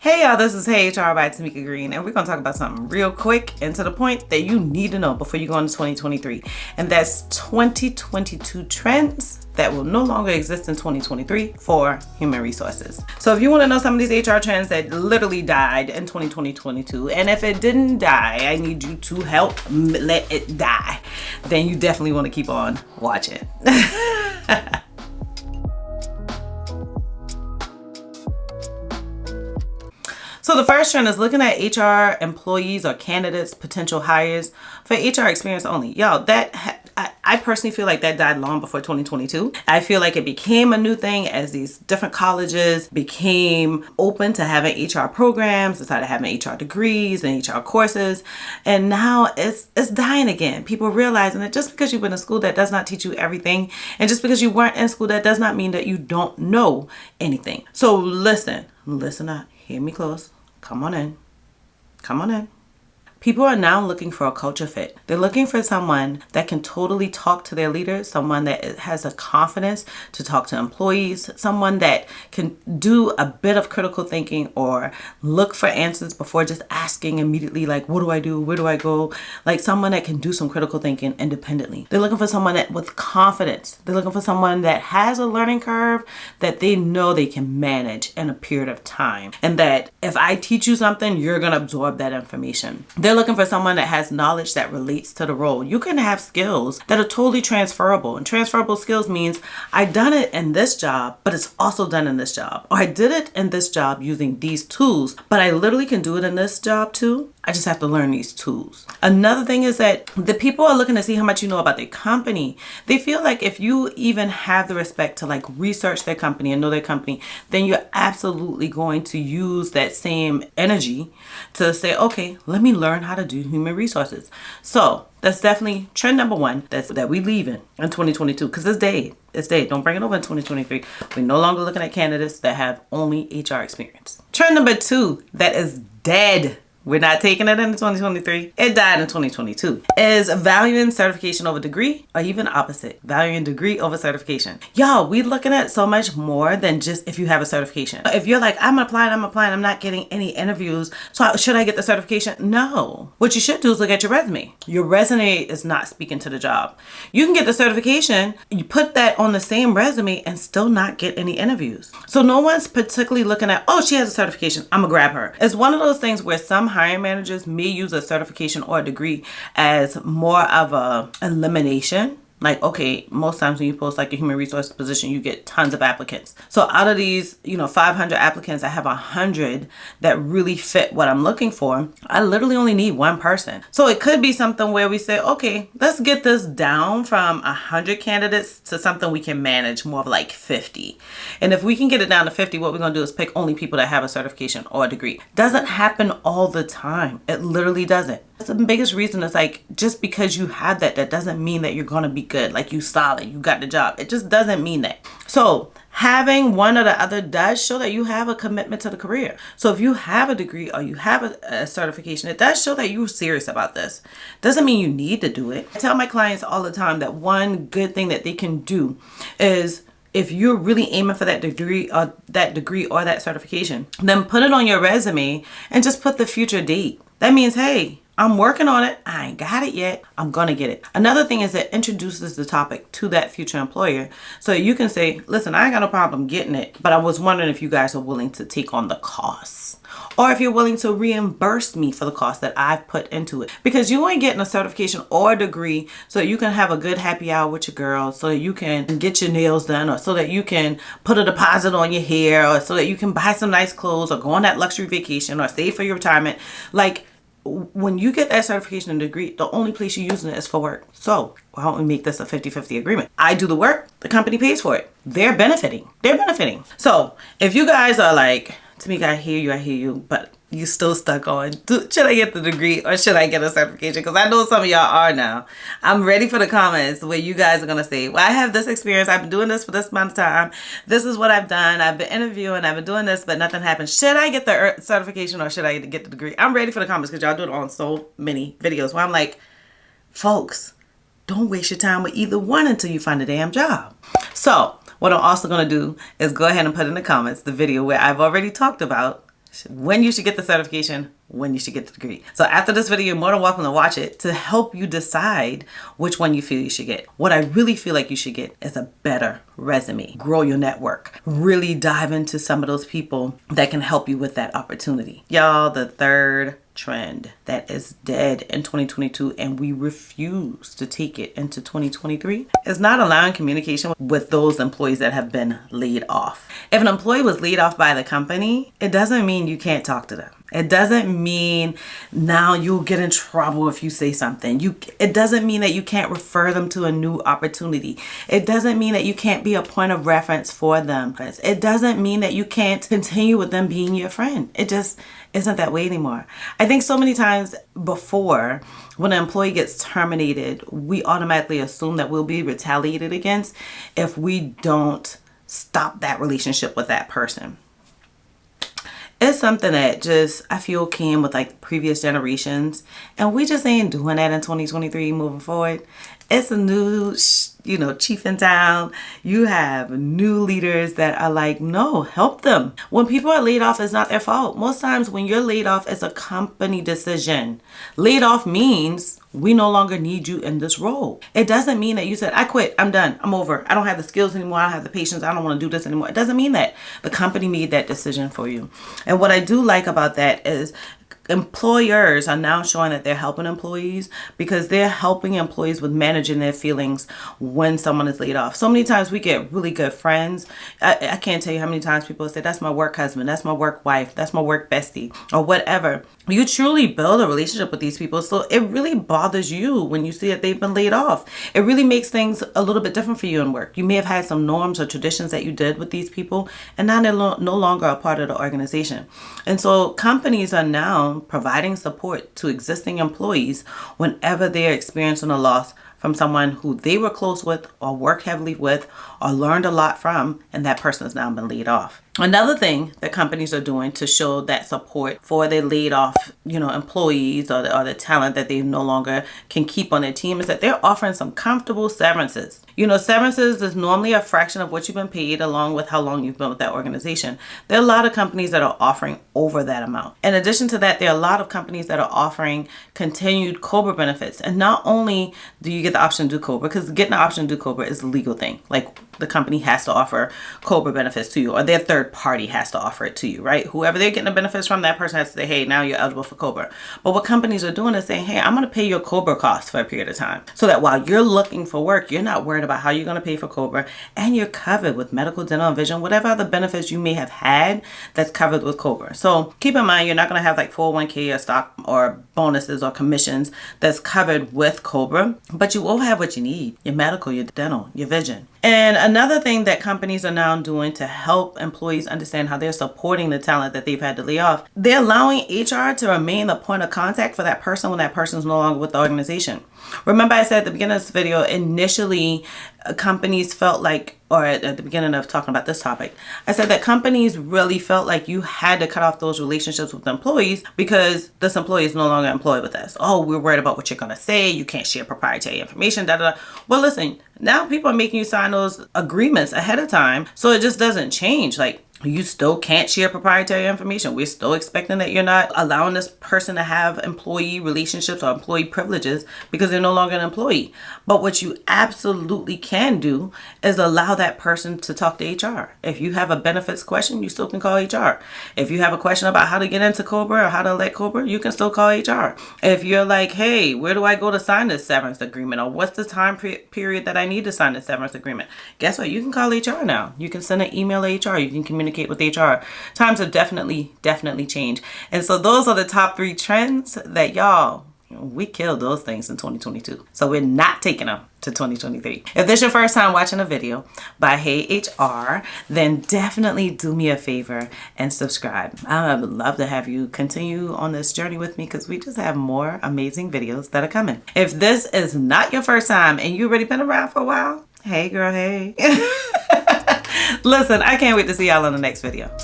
Hey y'all, this is Heyyy HR by Tamika Green, and we're going to talk about something real quick and to the point that you need to know before you go into 2023. And that's 2022 trends that will no longer exist in 2023 for human resources. So if you want to know some of these HR trends that literally died in 2022, and if it didn't die, I need you to help let it die, then you definitely want to keep on watching. So the first trend is looking at HR employees or candidates, potential hires for HR experience only. Y'all, I personally feel like that died long before 2022. I feel like it became a new thing as these different colleges became open to having HR programs, decided having HR degrees and HR courses. And now it's dying again. People realizing that just because you've been in school, that does not teach you everything. And just because you weren't in school, that does not mean that you don't know anything. So listen up, hear me close. Come on in. People are now looking for a culture fit. They're looking for someone that can totally talk to their leaders, someone that has a confidence to talk to employees, someone that can do a bit of critical thinking or look for answers before just asking immediately, like, what do I do? Where do I go? Like someone that can do some critical thinking independently. They're looking for someone that with confidence. They're looking for someone that has a learning curve that they know they can manage in a period of time. And that if I teach you something, you're going to absorb that information. They're looking for someone that has knowledge that relates to the role. You can have skills that are totally transferable. And transferable skills means I done it in this job, but it's also done in this job. Or I did it in this job using these tools, but I literally can do it in this job too. I just have to learn these tools. Another thing is that the people are looking to see how much you know about their company. They feel like if you even have the respect to like research their company and know their company, then you're absolutely going to use that same energy to say, okay, let me learn how to do human resources. So that's definitely trend number one that we leaving in 2022 because it's dead. Don't bring it over in 2023. We're no longer looking at candidates that have only HR experience. Trend number two that is dead. We're not taking it into 2023. It died in 2022. Is valuing certification over degree or even opposite. Valuing degree over certification. Y'all, we looking at so much more than just if you have a certification. If you're like, I'm applying, I'm not getting any interviews. So should I get the certification? No. What you should do is look at your resume. Your resume is not speaking to the job. You can get the certification, you put that on the same resume and still not get any interviews. So no one's particularly looking at, oh, she has a certification, I'm gonna grab her. It's one of those things where some hiring managers may use a certification or a degree as more of a elimination. Like, okay, most times when you post like a human resource position, you get tons of applicants. So out of these, 500 applicants, I have 100 that really fit what I'm looking for. I literally only need one person. So it could be something where we say, okay, let's get this down from 100 candidates to something we can manage more of like 50. And if we can get it down to 50, what we're going to do is pick only people that have a certification or a degree. Doesn't happen all the time. It literally doesn't. That's the biggest reason is like, just because you have that doesn't mean that you're going to be good. Like you solid, you got the job. It just doesn't mean that. So having one or the other does show that you have a commitment to the career. So if you have a degree or you have a certification, it does show that you're serious about this. Doesn't mean you need to do it. I tell my clients all the time that one good thing that they can do is if you're really aiming for that degree or that certification, then put it on your resume and just put the future date. That means, hey, I'm working on it. I ain't got it yet. I'm going to get it. Another thing is that introduces the topic to that future employer. So you can say, listen, I ain't got no problem getting it, but I was wondering if you guys are willing to take on the costs or if you're willing to reimburse me for the cost that I've put into it, because you ain't getting a certification or a degree so that you can have a good happy hour with your girls, so that you can get your nails done, or so that you can put a deposit on your hair, or so that you can buy some nice clothes or go on that luxury vacation or save for your retirement. Like, when you get that certification and degree, the only place you're using it is for work. So why don't we make this a 50-50 agreement? I do the work, the company pays for it. They're benefiting. So if you guys are like, Tamika, I hear you, but you still stuck on, should I get the degree or should I get a certification? Because I know some of y'all are now. I'm ready for the comments where you guys are going to say, well, I have this experience. I've been doing this for this amount of time. This is what I've done. I've been interviewing. I've been doing this, but nothing happened. Should I get the certification or should I get the degree? I'm ready for the comments because y'all do it on so many videos where I'm like, folks, don't waste your time with either one until you find a damn job. So what I'm also going to do is go ahead and put in the comments the video where I've already talked about when you should get the certification, when you should get the degree. So after this video, you're more than welcome to watch it to help you decide which one you feel you should get. What I really feel like you should get is a better resume. Grow your network. Really dive into some of those people that can help you with that opportunity. Y'all, the third trend that is dead in 2022 and we refuse to take it into 2023 is not allowing communication with those employees that have been laid off. If an employee was laid off by the company, it doesn't mean you can't talk to them. It doesn't mean now you'll get in trouble if you say something. It doesn't mean that you can't refer them to a new opportunity. It doesn't mean that you can't be a point of reference for them. It doesn't mean that you can't continue with them being your friend. It just isn't that way anymore. I think so many times before, when an employee gets terminated, we automatically assume that we'll be retaliated against if we don't stop that relationship with that person. It's something that just, I feel, came with like previous generations, and we just ain't doing that in 2023 moving forward. It's a new, chief in town. You have new leaders that are like, no, help them. When people are laid off, it's not their fault. Most times when you're laid off, it's a company decision. Laid off means we no longer need you in this role. It doesn't mean that you said, I quit, I'm done, I'm over. I don't have the skills anymore, I don't have the patience, I don't want to do this anymore. It doesn't mean that. The company made that decision for you. And what I do like about that is employers are now showing that they're helping employees because they're helping employees with managing their feelings when someone is laid off. So many times we get really good friends. I can't tell you how many times people say, that's my work husband, that's my work wife, that's my work bestie, or whatever. You truly build a relationship with these people. So it really bothers you when you see that they've been laid off. It really makes things a little bit different for you in work. You may have had some norms or traditions that you did with these people, and now they're no longer a part of the organization. And so companies are now providing support to existing employees whenever they're experiencing a loss from someone who they were close with or worked heavily with or learned a lot from, and that person has now been laid off. Another thing that companies are doing to show that support for their laid off, employees or the talent that they no longer can keep on their team is that they're offering some comfortable severances. Severances is normally a fraction of what you've been paid along with how long you've been with that organization. There are a lot of companies that are offering over that amount. In addition to that, there are a lot of companies that are offering continued COBRA benefits. And not only do you get the option to do COBRA, because getting the option to do COBRA is a legal thing. Like the company has to offer COBRA benefits to you, or their third party has to offer it to you, right? Whoever they're getting the benefits from, that person has to say, hey, now you're eligible for COBRA. But what companies are doing is saying, hey, I'm going to pay your COBRA costs for a period of time, so that while you're looking for work, you're not worried about how you're going to pay for COBRA, and you're covered with medical, dental, and vision, whatever other benefits you may have had that's covered with COBRA. So keep in mind, you're not going to have like 401k or stock or bonuses or commissions that's covered with COBRA, but you will have what you need: your medical, your dental, your vision. And another thing that companies are now doing to help employees understand how they're supporting the talent that they've had to lay off, they're allowing HR to remain the point of contact for that person when that person's no longer with the organization. Remember I said at the beginning of this video, initially companies felt like, or at the beginning of talking about this topic, I said that companies really felt like you had to cut off those relationships with employees because this employee is no longer employed with us. Oh, we're worried about what you're going to say. You can't share proprietary information, da da da. Well, listen, now people are making you sign those agreements ahead of time, so it just doesn't change. Like, you still can't share proprietary information. We're still expecting that you're not allowing this person to have employee relationships or employee privileges because they're no longer an employee. But what you absolutely can do is allow that person to talk to HR. If you have a benefits question, you still can call HR. If you have a question about how to get into COBRA or how to elect COBRA, you can still call HR. If you're like, hey, where do I go to sign this severance agreement? Or what's the time period that I need to sign this severance agreement? Guess what? You can call HR now. You can send an email to HR. You can communicate with HR. Times have definitely changed. And so those are the top 3 trends that we killed those things in 2022. So we're not taking them to 2023. If this is your first time watching a video by Heyyy HR, then definitely do me a favor and subscribe. I would love to have you continue on this journey with me because we just have more amazing videos that are coming. If this is not your first time and you've already been around for a while, hey girl, hey. Listen, I can't wait to see y'all in the next video.